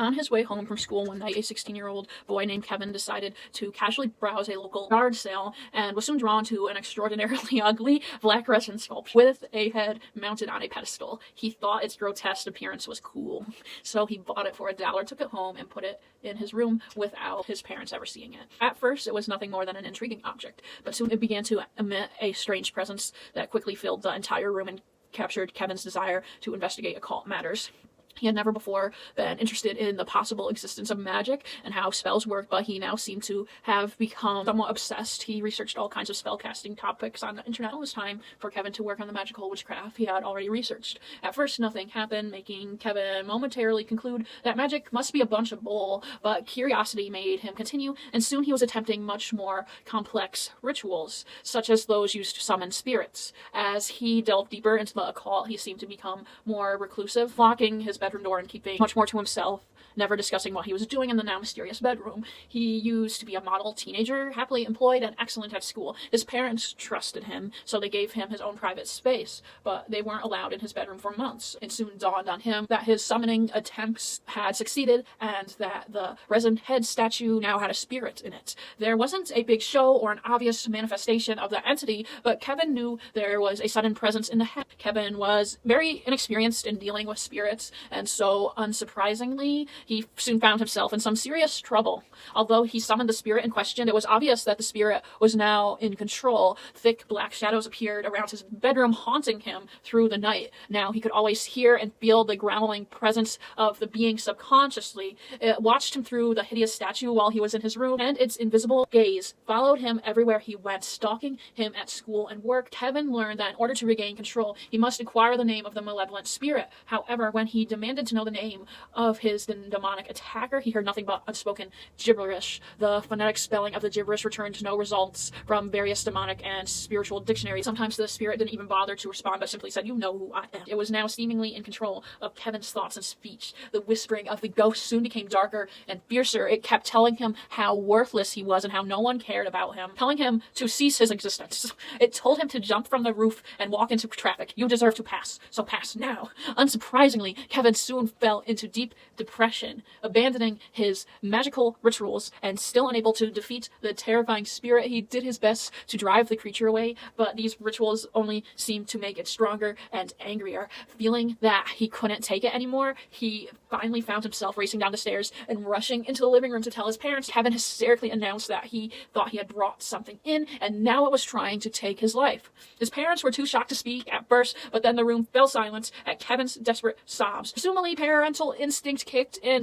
On his way home from school one night, a 16-year-old boy named Kevin decided to casually browse a local yard sale and was soon drawn to an extraordinarily ugly black resin sculpture with a head mounted on a pedestal. He thought its grotesque appearance was cool, so he bought it for $1, took it home, and put it in his room without his parents ever seeing it. At first, it was nothing more than an intriguing object, but soon it began to emit a strange presence that quickly filled the entire room and captured Kevin's desire to investigate occult matters. He had never before been interested in the possible existence of magic and how spells work, but he now seemed to have become somewhat obsessed. He researched all kinds of spellcasting topics on the internet. It was time for Kevin to work on the magical witchcraft he had already researched. At first, nothing happened, making Kevin momentarily conclude that magic must be a bunch of bull, but curiosity made him continue, and soon he was attempting much more complex rituals, such as those used to summon spirits. As he delved deeper into the occult, he seemed to become more reclusive, locking his bedroom door and keeping much more to himself, never discussing what he was doing in the now mysterious bedroom. He used to be a model teenager, happily employed and excellent at school. His parents trusted him, so they gave him his own private space, but they weren't allowed in his bedroom for months. It soon dawned on him that his summoning attempts had succeeded and that the resin head statue now had a spirit in it. There wasn't a big show or an obvious manifestation of the entity, but Kevin knew there was a sudden presence in the head. Kevin was very inexperienced in dealing with spirits, and so, unsurprisingly, he soon found himself in some serious trouble. Although he summoned the spirit in question, it was obvious that the spirit was now in control. Thick black shadows appeared around his bedroom, haunting him through the night. Now he could always hear and feel the growling presence of the being subconsciously. It watched him through the hideous statue while he was in his room, and its invisible gaze followed him everywhere he went, stalking him at school and work. Kevin learned that in order to regain control, he must acquire the name of the malevolent spirit. However, when he demanded to know the name of his demonic attacker, he heard nothing but unspoken gibberish. The phonetic spelling of the gibberish returned no results from various demonic and spiritual dictionaries. Sometimes the spirit didn't even bother to respond, but simply said, "You know who I am." It was now seemingly in control of Kevin's thoughts and speech. The whispering of the ghost soon became darker and fiercer. It kept telling him how worthless he was and how no one cared about him, telling him to cease his existence. It told him to jump from the roof and walk into traffic. "You deserve to pass, so pass now." Unsurprisingly, Kevin soon fell into deep depression, abandoning his magical rituals and still unable to defeat the terrifying spirit. He did his best to drive the creature away, but these rituals only seemed to make it stronger and angrier. Feeling that he couldn't take it anymore, he finally found himself racing down the stairs and rushing into the living room to tell his parents. Kevin hysterically announced that he thought he had brought something in, and now it was trying to take his life. His parents were too shocked to speak at first, but then the room fell silent at Kevin's desperate sobs. Presumably, parental instinct kicked